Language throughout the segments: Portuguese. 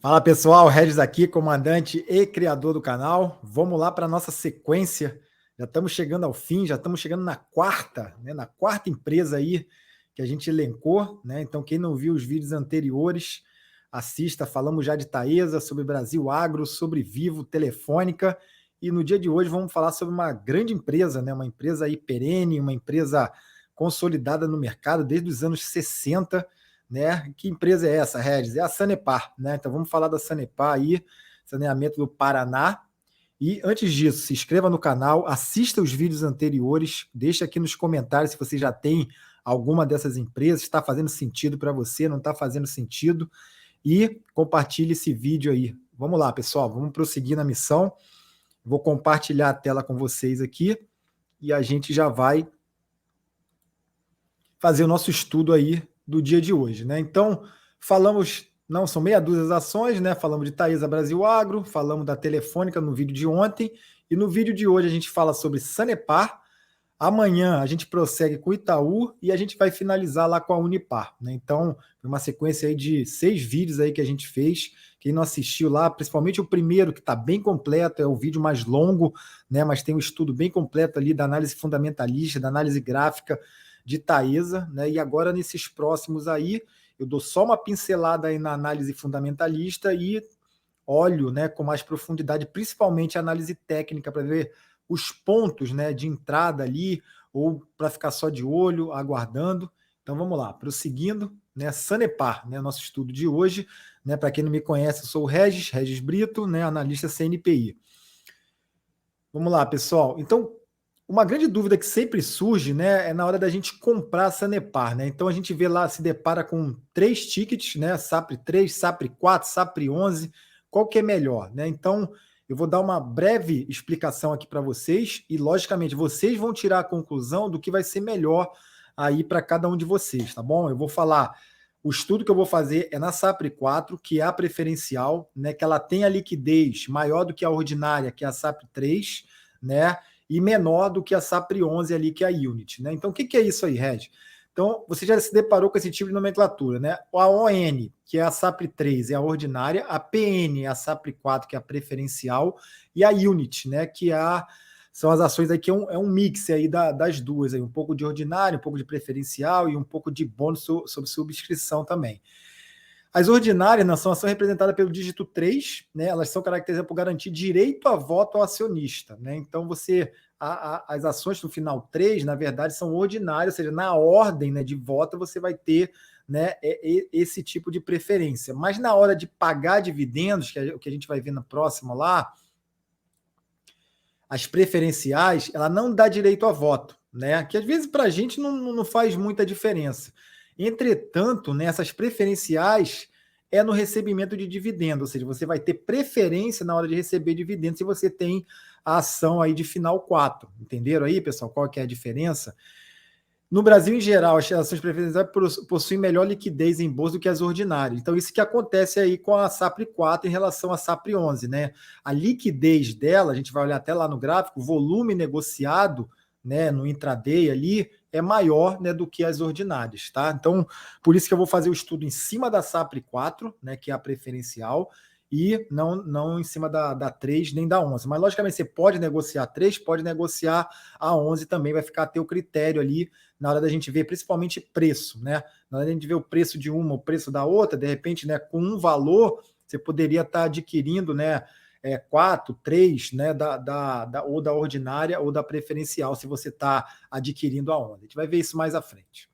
Fala pessoal, Regis aqui, comandante e criador do canal. Vamos lá para a nossa sequência. Já estamos chegando ao fim, já estamos chegando na quarta, né? Na quarta empresa aí que a gente elencou, né? Então, quem não viu os vídeos anteriores, assista. Falamos já de Taesa, sobre Brasil Agro, sobre Vivo, Telefônica. E no dia de hoje vamos falar sobre uma grande empresa, né? Uma empresa aí perene, uma empresa consolidada no mercado desde os anos 60, né? Que empresa é essa, Regis? É a Sanepar, né? Então vamos falar da Sanepar aí, saneamento do Paraná. E antes disso, se inscreva no canal, assista os vídeos anteriores, deixa aqui nos comentários se você já tem alguma dessas empresas, está fazendo sentido para você, não está fazendo sentido, e compartilhe esse vídeo aí. Vamos lá, pessoal, vamos prosseguir na missão. Vou compartilhar a tela com vocês aqui e a gente já vai fazer o nosso estudo aí do dia de hoje, né? Então, falamos, não, são meia dúzia de ações, né? Falamos de Taesa Brasil Agro, falamos da Telefônica no vídeo de ontem, e no vídeo de hoje a gente fala sobre Sanepar. Amanhã a gente prossegue com o Itaú e a gente vai finalizar lá com a Unipar, né? Então, uma sequência aí de 6 vídeos aí que a gente fez. Quem não assistiu lá, principalmente o primeiro, que está bem completo, é o vídeo mais longo, né? Mas tem um estudo bem completo ali da análise fundamentalista, da análise gráfica de Taesa, né? E agora nesses próximos aí, eu dou só uma pincelada aí na análise fundamentalista e olho, né, com mais profundidade, principalmente a análise técnica, para ver os pontos, né, de entrada ali, ou para ficar só de olho, aguardando. Então vamos lá, prosseguindo, né, Sanepar, né, nosso estudo de hoje, né, para quem não me conhece, eu sou o Regis Brito, né, analista CNPI. Vamos lá, pessoal. Então, uma grande dúvida que sempre surge, né, é na hora da gente comprar a Sanepar, né? Então a gente vê lá, se depara com 3 tickets, né? SAPRE 3, SAPRE 4, SAPRE 11, qual que é melhor, né? Então eu vou dar uma breve explicação aqui para vocês e, logicamente, vocês vão tirar a conclusão do que vai ser melhor aí para cada um de vocês, tá bom? Eu vou falar, o estudo que eu vou fazer é na SAPRE 4, que é a preferencial, né? Que ela tem a liquidez maior do que a ordinária, que é a SAPRE 3, né? E menor do que a SAPRE 11 ali, que é a Unity, né? Então, o que é isso aí, Red? Então, você já se deparou com esse tipo de nomenclatura, né? A ON, que é a SAPRE 3, é a ordinária, a PN é a SAPRE 4, que é a preferencial, e a Unity, né? Que são as ações aí que é um mix aí das duas, aí, um pouco de ordinária, um pouco de preferencial e um pouco de bônus sobre subscrição também. As ordinárias, na são representadas pelo dígito 3, né? Elas são caracterizadas por garantir direito a voto ao acionista, né? Então, as ações no final 3, na verdade, são ordinárias, ou seja, na ordem, né, de voto, você vai ter, né, esse tipo de preferência. Mas na hora de pagar dividendos, que é o que a gente vai ver na próxima lá, as preferenciais, ela não dá direito a voto, né? Que às vezes para a gente não faz muita diferença. Entretanto, né, essas preferenciais é no recebimento de dividendo, ou seja, você vai ter preferência na hora de receber dividendo se você tem a ação aí de final 4. Entenderam aí, pessoal, qual que é a diferença? No Brasil, em geral, as ações preferenciais possuem melhor liquidez em bolsa do que as ordinárias. Então, isso que acontece aí com a SAPRE 4 em relação à SAPRE 11, né? A liquidez dela, a gente vai olhar até lá no gráfico, o volume negociado, né, no intraday ali, é maior, né, do que as ordinárias, tá? Então, por isso que eu vou fazer o estudo em cima da SAPRE 4, né, que é a preferencial, e não em cima da 3 nem da 11. Mas, logicamente, você pode negociar a 3, pode negociar a 11 também, vai ficar a teu critério ali na hora da gente ver, principalmente preço, né? Na hora da gente ver o preço de uma, o preço da outra, de repente, né, com um valor, você poderia estar adquirindo, né, 4, 3, né, ou da ordinária ou da preferencial, se você está adquirindo a onda. A gente vai ver isso mais à frente.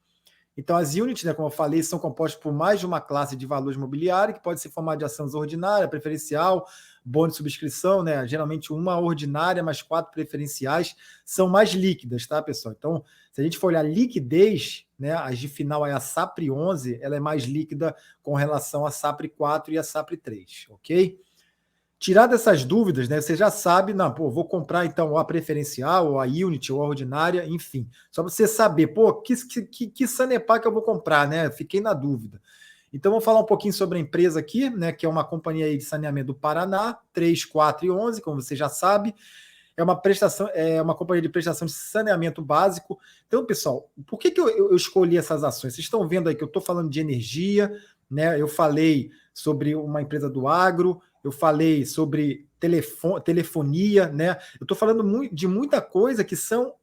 Então, as units, né, como eu falei, são compostas por mais de uma classe de valores imobiliários, que pode ser formada de ações ordinária, preferencial, bônus de subscrição, né? Geralmente uma ordinária, mais 4 preferenciais, são mais líquidas, tá, pessoal? Então, se a gente for olhar liquidez, né, as de final é a SAPRE 11, ela é mais líquida com relação a SAPRE 4 e a SAPRE 3, ok? Tirado essas dúvidas, né? Você já sabe, não, pô, vou comprar então a preferencial, ou a Unity, ou a ordinária, enfim. Só para você saber, pô, que Sanepar que eu vou comprar, né? Fiquei na dúvida. Então, vou falar um pouquinho sobre a empresa aqui, né? Que é uma companhia aí de saneamento do Paraná, 3, 4 e 11, como você já sabe. É uma companhia de prestação de saneamento básico. Então, pessoal, por que eu escolhi essas ações? Vocês estão vendo aí que eu estou falando de energia, né? Eu falei sobre uma empresa do agro, eu falei sobre telefonia, né? Eu estou falando de muita coisa que são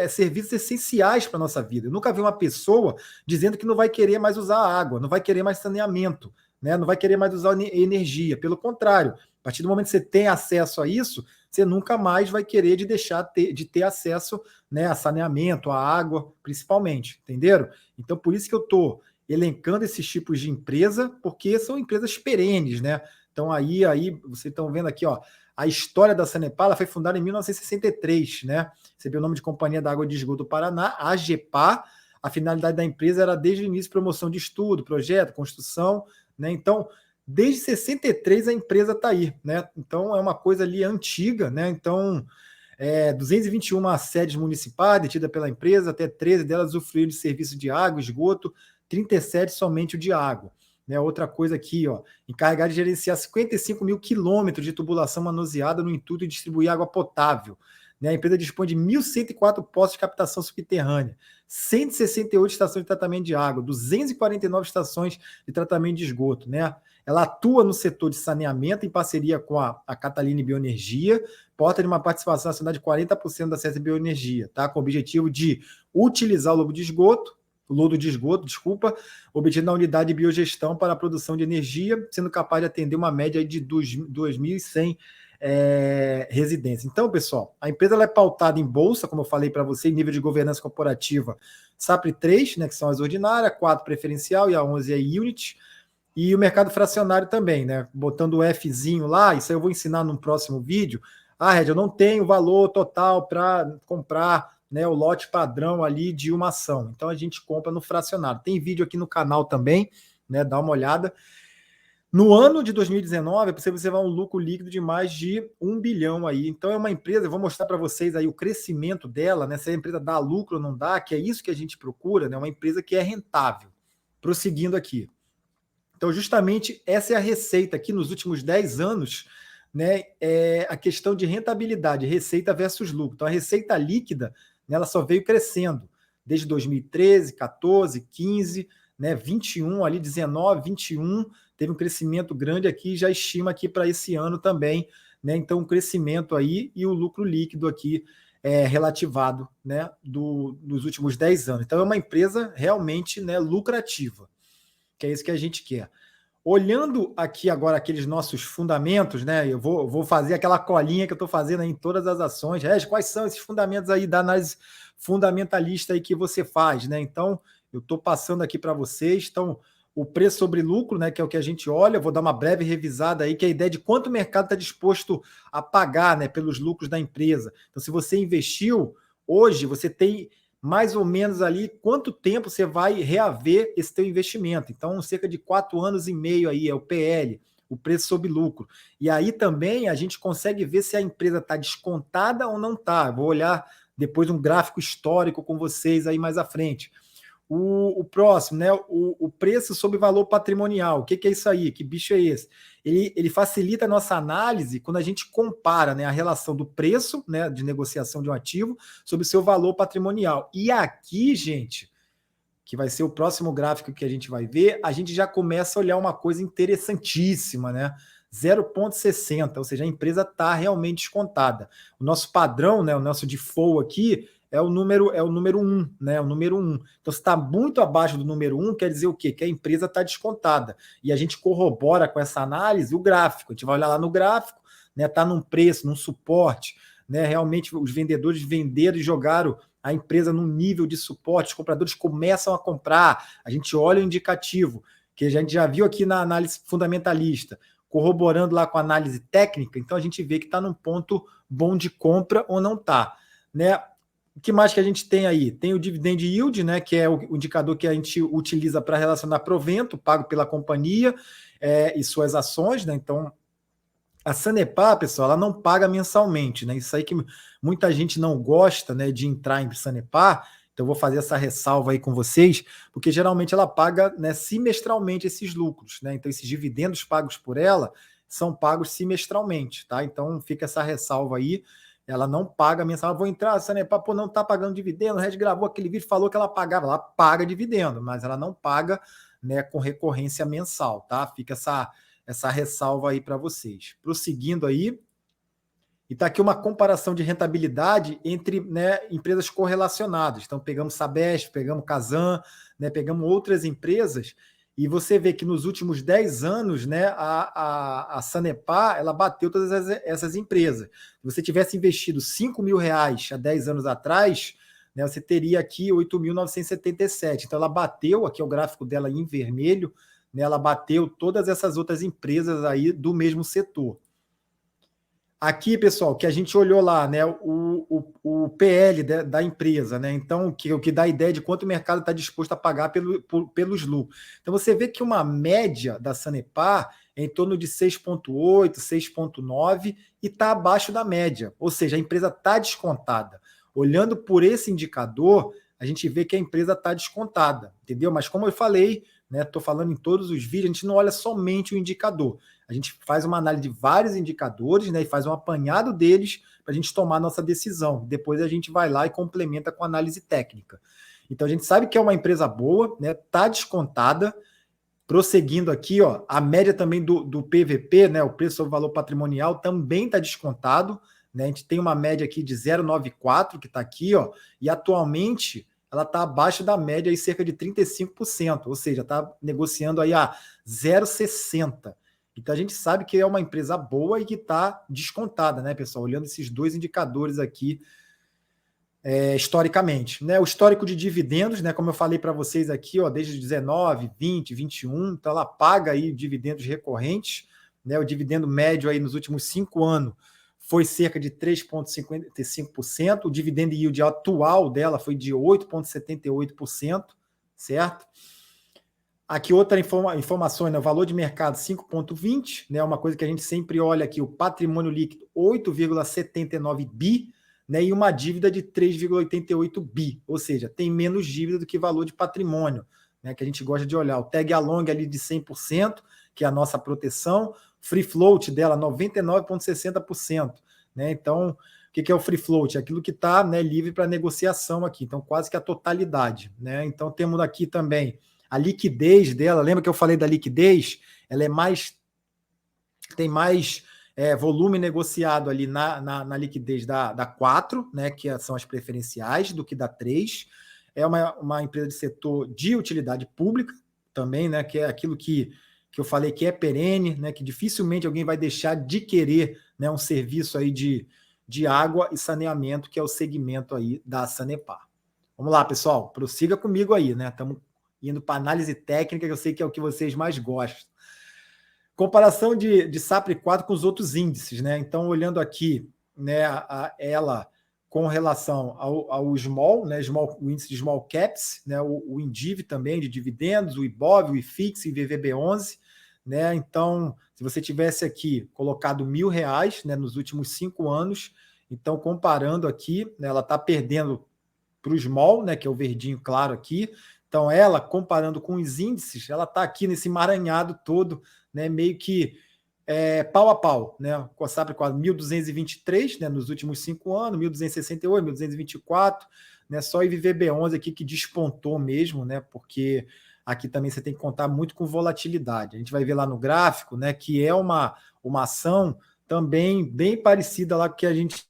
serviços essenciais para a nossa vida. Eu nunca vi uma pessoa dizendo que não vai querer mais usar água, não vai querer mais saneamento, né? Não vai querer mais usar energia. Pelo contrário, a partir do momento que você tem acesso a isso, você nunca mais vai querer de ter acesso, né, a saneamento, a água, principalmente, entenderam? Então, por isso que eu estou elencando esses tipos de empresa, porque são empresas perenes, né? Então, aí vocês estão vendo aqui, ó, a história da Sanepar, ela foi fundada em 1963, né? Recebeu o nome de Companhia da Água e de Esgoto do Paraná, AGEPAR. A finalidade da empresa era, desde o início, promoção de estudo, projeto, construção, né? Então, desde 63 a empresa está aí, né? Então, é uma coisa ali antiga, né? Então, 221 sedes municipais detidas pela empresa, até 13 delas usufruíram de serviço de água, esgoto, 37 somente o de água. Né, outra coisa aqui, ó, encarregado de gerenciar 55 mil quilômetros de tubulação manuseada no intuito de distribuir água potável. Né, a empresa dispõe de 1.104 postos de captação subterrânea, 168 estações de tratamento de água, 249 estações de tratamento de esgoto. Né? Ela atua no setor de saneamento em parceria com a Catalina Bioenergia, porta de uma participação nacional de 40% da CES Bioenergia, tá? Com o objetivo de utilizar o lodo de esgoto, obtido na unidade de biogestão para a produção de energia, sendo capaz de atender uma média de 2.100 residências. Então, pessoal, a empresa ela é pautada em bolsa, como eu falei para você, em nível de governança corporativa, SAPRE 3, né, que são as ordinárias, 4 preferencial e a 11 é unit, e o mercado fracionário também, né, botando o Fzinho lá, isso aí eu vou ensinar num próximo vídeo. Red, eu não tenho valor total para comprar, né, o lote padrão ali de uma ação. Então a gente compra no fracionário. Tem vídeo aqui no canal também, né? Dá uma olhada. No ano de 2019, você vai um lucro líquido de mais de 1 bilhão aí. Então é uma empresa, eu vou mostrar para vocês aí o crescimento dela, né? Se a empresa dá lucro ou não dá, que é isso que a gente procura, né? Uma empresa que é rentável. Prosseguindo aqui. Então, justamente essa é a receita aqui nos últimos 10 anos, né? É a questão de rentabilidade, receita versus lucro. Então, a receita líquida, né, ela só veio crescendo desde 2013, 14, 15, né, 21, ali 19, 21, teve um crescimento grande aqui, já estima aqui para esse ano também, né? Então, um crescimento aí e o lucro líquido aqui relativado, né, dos últimos 10 anos. Então, é uma empresa realmente, né, lucrativa, que é isso que a gente quer. Olhando aqui agora aqueles nossos fundamentos, né? Eu vou fazer aquela colinha que eu estou fazendo em todas as ações. Quais são esses fundamentos aí da análise fundamentalista aí que você faz, né? Então, eu estou passando aqui para vocês. Então, o preço sobre lucro, né? Que é o que a gente olha, eu vou dar uma breve revisada aí, que é a ideia de quanto o mercado está disposto a pagar, né? Pelos lucros da empresa. Então, se você investiu, hoje você tem mais ou menos ali quanto tempo você vai reaver esse teu investimento. Então, cerca de 4 anos e meio aí é o PL, o preço sobre lucro. E aí também a gente consegue ver se a empresa está descontada ou não está. Vou olhar depois um gráfico histórico com vocês aí mais à frente. O próximo, né? O preço sobre valor patrimonial. O que é isso aí? Que bicho é esse? Ele facilita a nossa análise quando a gente compara, né, a relação do preço, né, de negociação de um ativo sobre o seu valor patrimonial. E aqui, gente, que vai ser o próximo gráfico que a gente vai ver, a gente já começa a olhar uma coisa interessantíssima, né? 0,60, ou seja, a empresa está realmente descontada. O nosso padrão, né, o nosso default aqui é o número 1, né? O número 1. Então, se está muito abaixo do número 1, quer dizer o quê? Que a empresa está descontada. E a gente corrobora com essa análise o gráfico. A gente vai olhar lá no gráfico, né? Está num preço, num suporte, né? Realmente os vendedores venderam e jogaram a empresa num nível de suporte, os compradores começam a comprar, a gente olha o indicativo, que a gente já viu aqui na análise fundamentalista, corroborando lá com a análise técnica, então a gente vê que está num ponto bom de compra ou não está, né? O que mais que a gente tem aí? Tem o dividend yield, né, que é o indicador que a gente utiliza para relacionar provento pago pela companhia e suas ações, né? Então, a Sanepar, pessoal, ela não paga mensalmente, né? Isso aí que muita gente não gosta, né, de entrar em Sanepar. Então, eu vou fazer essa ressalva aí com vocês, porque geralmente ela paga, né, semestralmente esses lucros, né? Então, esses dividendos pagos por ela são pagos semestralmente, tá? Então, fica essa ressalva aí. Ela não paga mensal. Eu vou entrar, a Sanepar, pô, não está pagando dividendo. O Red gravou aquele vídeo, falou que ela pagava. Ela paga dividendo, mas ela não paga, né, com recorrência mensal, tá? Fica essa ressalva aí para vocês. Prosseguindo aí, e está aqui uma comparação de rentabilidade entre, né, empresas correlacionadas. Então, pegamos Sabesp, pegamos Casan, né, pegamos outras empresas, e você vê que nos últimos 10 anos, né, a Sanepar ela bateu todas essas empresas. Se você tivesse investido R$ 5.000 há 10 anos atrás, né, você teria aqui 8.977. Então, ela bateu, aqui é o gráfico dela em vermelho, né, ela bateu todas essas outras empresas aí do mesmo setor. Aqui, pessoal, que a gente olhou lá, né, o PL da empresa, né? Então, o que dá a ideia de quanto o mercado está disposto a pagar pelos lucros. Então, você vê que uma média da Sanepar é em torno de 6,8, 6,9 e está abaixo da média. Ou seja, a empresa está descontada. Olhando por esse indicador, a gente vê que a empresa está descontada, entendeu? Mas como eu falei, né, estou falando em todos os vídeos, a gente não olha somente o indicador. A gente faz uma análise de vários indicadores, né, e faz um apanhado deles para a gente tomar a nossa decisão. Depois a gente vai lá e complementa com análise técnica. Então a gente sabe que é uma empresa boa, né, está descontada. Prosseguindo aqui, ó, a média também do PVP, né, o preço sobre valor patrimonial, também está descontado. Né, a gente tem uma média aqui de 0,94, que está aqui, ó, e atualmente ela está abaixo da média, aí, cerca de 35%, ou seja, está negociando aí a 0,60. Então a gente sabe que é uma empresa boa e que está descontada, né, pessoal? Olhando esses dois indicadores aqui historicamente. Né? O histórico de dividendos, né, como eu falei para vocês aqui, ó, desde 19, 20, 21, então ela paga aí dividendos recorrentes, né? O dividendo médio aí nos últimos 5 anos foi cerca de 3,55%, o dividend yield atual dela foi de 8,78%, certo? Aqui outra informação, né? O valor de mercado 5,20, né? Uma coisa que a gente sempre olha aqui, o patrimônio líquido 8,79 bi, né? E uma dívida de 3,88 bi, ou seja, tem menos dívida do que valor de patrimônio, né? Que a gente gosta de olhar. O tag along ali de 100%, que é a nossa proteção, free float dela 99,60%, né? Então, o que é o free float? Aquilo que está, né, livre para negociação aqui, então quase que a totalidade, né? Então temos aqui também a liquidez dela. Lembra que eu falei da liquidez? Ela é tem mais volume negociado ali na liquidez da 4, né, que são as preferenciais, do que da 3. É uma empresa de setor de utilidade pública também, né, que é aquilo que eu falei que é perene, né, que dificilmente alguém vai deixar de querer, né, um serviço aí de água e saneamento, que é o segmento aí da Sanepar. Vamos lá, pessoal, prossiga comigo aí, né? Estamos indo para análise técnica, que eu sei que é o que vocês mais gostam. Comparação de SAPRE 4 com os outros índices, né? Então, olhando aqui, né, ela com relação ao small, né, o índice de small caps, né, o Indiv também de dividendos, o IBOV, o IFIX e o IVVB11, né? Então, se você tivesse aqui colocado R$ 1.000, né, nos últimos 5 anos, então comparando aqui, né, ela está perdendo para o small, né, que é o verdinho claro aqui. Então, ela, comparando com os índices, ela está aqui nesse emaranhado todo, né, meio que pau a pau, né, com a SAPRE 4, 1.223, né, nos últimos 5 anos, 1.268, 1.224, né, só o IVVB11 aqui que despontou mesmo, né, porque aqui também você tem que contar muito com volatilidade. A gente vai ver lá no gráfico, né, que é uma ação também bem parecida lá com que a gente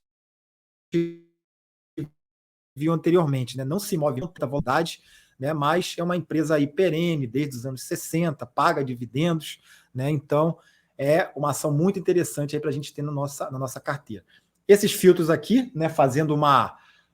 viu anteriormente, né, não se move muita volatilidade, né, mas é uma empresa aí perene, desde os anos 60, paga dividendos, né, então é uma ação muito interessante para a gente ter na nossa carteira. Esses filtros aqui, né, fazendo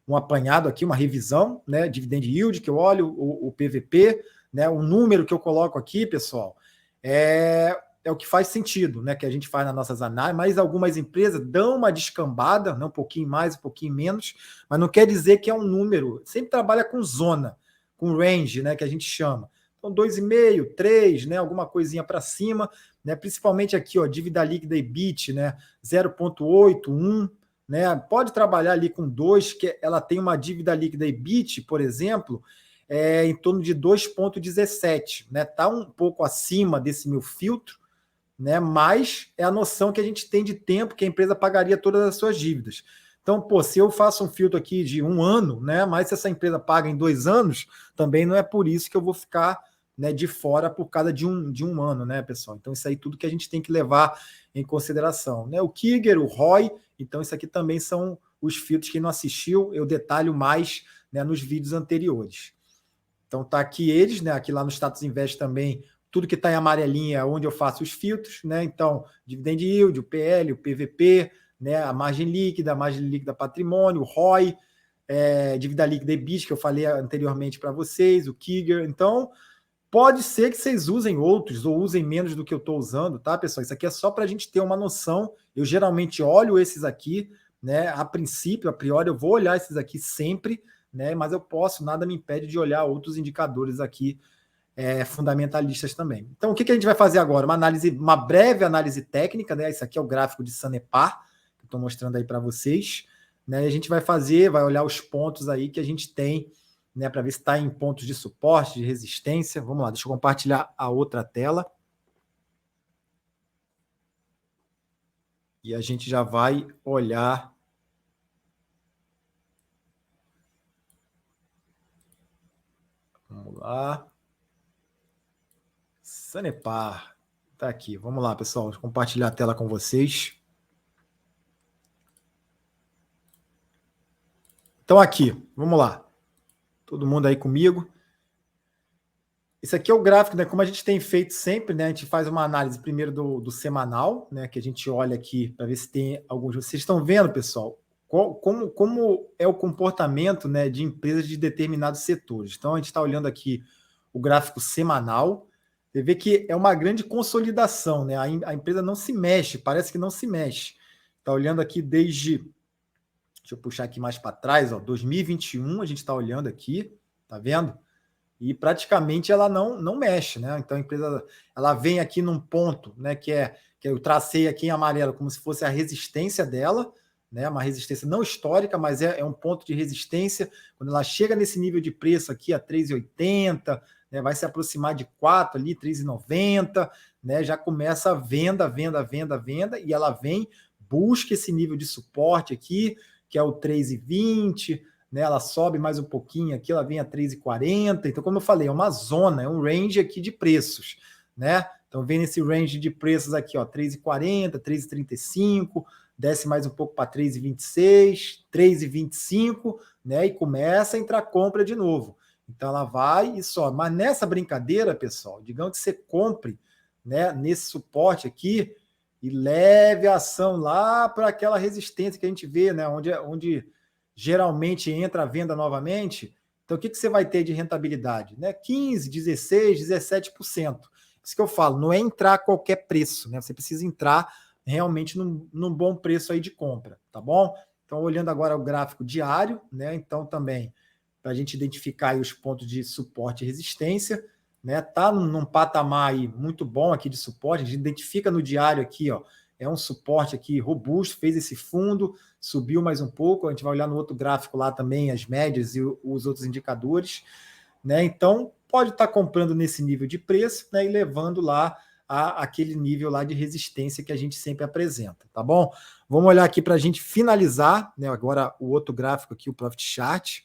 um apanhado aqui, uma revisão, né, dividend yield, que eu olho, o PVP, né, o número que eu coloco aqui, pessoal, é o que faz sentido, né, que a gente faz nas nossas análises, mas algumas empresas dão uma descambada, né, um pouquinho mais, um pouquinho menos, mas não quer dizer que é um número, sempre trabalha com zona, com range, né, que a gente chama. Então, 2,5, 3, né, alguma coisinha para cima, né, principalmente aqui, ó, dívida líquida EBIT, né, 0,8, 1, né, pode trabalhar ali com 2, que ela tem uma dívida líquida EBIT, por exemplo, em torno de 2,17, né, tá um pouco acima desse meu filtro, né, mas é a noção que a gente tem de tempo que a empresa pagaria todas as suas dívidas. Então, pô, se eu faço um filtro aqui de 1 ano, né, mas se essa empresa paga em 2 anos, também não é por isso que eu vou ficar né, de fora por causa de um ano, né, pessoal? Então, isso aí tudo que a gente tem que levar em consideração, né? O Kiger, o ROI, então isso aqui também são os filtros. Quem não assistiu, eu detalho mais, né, nos vídeos anteriores. Então tá aqui eles, né? Aqui lá no Status Invest também, tudo que está em amarelinha é onde eu faço os filtros, né? Então, dividend yield, o PL, o PVP, né? A margem líquida patrimônio, o ROI, dívida líquida EBIT, que eu falei anteriormente para vocês, o Kiger. Então, pode ser que vocês usem outros ou usem menos do que eu estou usando, tá, pessoal? Isso aqui é só para a gente ter uma noção. Eu geralmente olho esses aqui, né? A priori, eu vou olhar esses aqui sempre, né? Mas eu posso, nada me impede de olhar outros indicadores aqui fundamentalistas também. Então, o que a gente vai fazer agora? Uma breve análise técnica, né? Isso aqui é o gráfico de Sanepar, que eu estou mostrando aí para vocês, né? E a gente vai olhar os pontos aí que a gente tem, né, para ver se está em pontos de suporte, de resistência. Vamos lá, deixa eu compartilhar a outra tela. E a gente já vai olhar. Vamos lá. Sanepar. Está aqui. Vamos lá, pessoal. Deixa eu compartilhar a tela com vocês. Então, aqui, vamos lá. Todo mundo aí comigo. Esse aqui é o gráfico, né? Como a gente tem feito sempre, né? A gente faz uma análise primeiro do semanal, né? Que a gente olha aqui para ver se tem alguns. Vocês estão vendo, pessoal, como é o comportamento, né, de empresas de determinados setores. Então, a gente está olhando aqui o gráfico semanal. Você vê que é uma grande consolidação, né? A empresa não se mexe, parece que não se mexe. Está olhando aqui desde. Deixa eu puxar aqui mais para trás, ó, 2021, a gente está olhando aqui, tá vendo? E praticamente ela não mexe, né? Então a empresa ela vem aqui num ponto, né, que eu tracei aqui em amarelo como se fosse a resistência dela, né? Uma resistência não histórica, mas é um ponto de resistência. Quando ela chega nesse nível de preço aqui a 3,80, né, vai se aproximar de 4 ali, 3,90, né? Já começa a venda, e ela vem, busca esse nível de suporte aqui, que é o 3,20, né? Ela sobe mais um pouquinho aqui, ela vem a 3,40. Então, como eu falei, é uma zona, é um range aqui de preços, né? Então, vem nesse range de preços aqui, ó, 3,40, 3,35, desce mais um pouco para 3,26, 3,25, né? E começa a entrar compra de novo. Então, ela vai e sobe. Mas nessa brincadeira, pessoal, digamos que você compre, né, nesse suporte aqui e leve a ação lá para aquela resistência que a gente vê, né? Onde geralmente entra a venda novamente. Então, o que você vai ter de rentabilidade? Né? 15%, 16%, 17%. Isso que eu falo, não é entrar a qualquer preço, né? Você precisa entrar realmente num bom preço aí de compra, tá bom? Então, olhando agora o gráfico diário, né? Então, também, para a gente identificar aí os pontos de suporte e resistência, né? Tá num patamar aí muito bom aqui de suporte, a gente identifica no diário aqui, ó, é um suporte aqui robusto, fez esse fundo, subiu mais um pouco, a gente vai olhar no outro gráfico lá também as médias e os outros indicadores, né? Então, pode estar comprando nesse nível de preço, né, e levando lá aquele nível lá de resistência que a gente sempre apresenta, tá bom? Vamos olhar aqui para a gente finalizar, né, agora o outro gráfico aqui, o Profit Chart.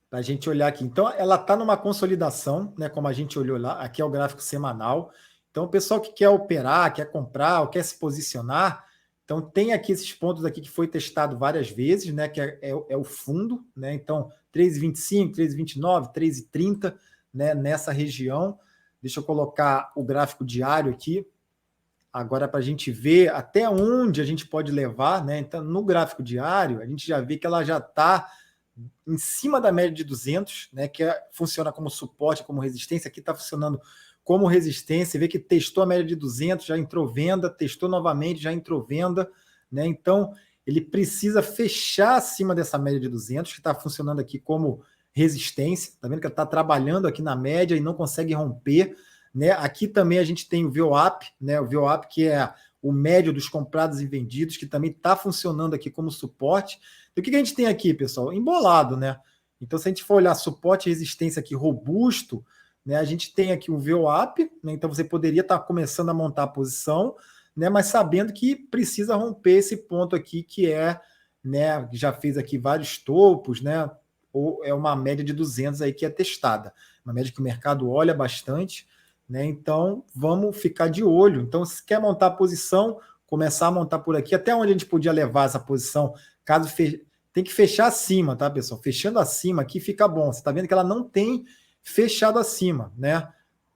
Para a gente olhar aqui. Então, ela está numa consolidação, né? Como a gente olhou lá, aqui é o gráfico semanal. Então, o pessoal que quer operar, quer comprar, ou quer se posicionar, então tem aqui esses pontos aqui que foi testado várias vezes, né? Que é o fundo, né? Então, 3,25, 3,29, 3,30, né? Nessa região. Deixa eu colocar o gráfico diário aqui. Agora, para a gente ver até onde a gente pode levar, né? Então, no gráfico diário, a gente já vê que ela já está em cima da média de 200, né, que funciona como suporte, como resistência. Aqui está funcionando como resistência. Você vê que testou a média de 200, já entrou venda, testou novamente, já entrou venda, né? Então, ele precisa fechar acima dessa média de 200, que está funcionando aqui como resistência. Está vendo que está trabalhando aqui na média e não consegue romper, né? Aqui também a gente tem o VWAP, né? O VWAP, que é o médio dos comprados e vendidos, que também está funcionando aqui como suporte. Então, o que a gente tem aqui, pessoal? Embolado, né? Então, se a gente for olhar suporte e resistência aqui robusto, né, a gente tem aqui um VWAP, né? Então você poderia estar começando a montar a posição, né, mas sabendo que precisa romper esse ponto aqui, que é, né? Já fez aqui vários topos, né? Ou é uma média de 200 aí que é testada, uma média que o mercado olha bastante, né? Então vamos ficar de olho. Então, se quer montar a posição, começar a montar por aqui, até onde a gente podia levar essa posição, caso tem que fechar acima, tá, pessoal? Fechando acima aqui fica bom. Você está vendo que ela não tem fechado acima, né?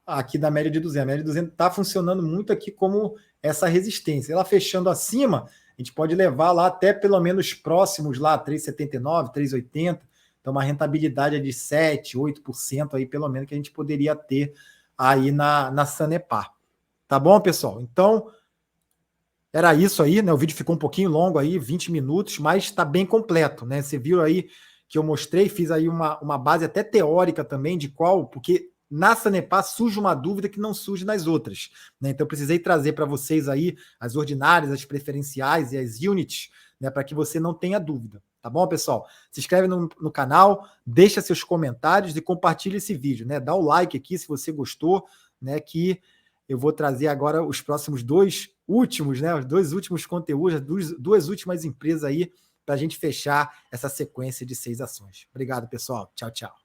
Aqui da média de 200. A média de 200 está funcionando muito aqui como essa resistência. Ela fechando acima, a gente pode levar lá até pelo menos próximos lá, 3,79, 3,80. Então, uma rentabilidade de 7, 8% aí, pelo menos, que a gente poderia ter aí na Sanepar. Tá bom, pessoal? Então, era isso aí, né? O vídeo ficou um pouquinho longo aí, 20 minutos, mas está bem completo, né? Você viu aí que eu mostrei, fiz aí uma base até teórica também de qual, porque na Sanepar surge uma dúvida que não surge nas outras, né? Então eu precisei trazer para vocês aí as ordinárias, as preferenciais e as units, né? Para que você não tenha dúvida, tá bom, pessoal? Se inscreve no canal, deixa seus comentários e compartilha esse vídeo, né? Dá o like aqui se você gostou, né? Que eu vou trazer agora os próximos dois últimos, né? Os dois últimos conteúdos, as duas últimas empresas aí, para a gente fechar essa sequência de 6 ações. Obrigado, pessoal. Tchau, tchau.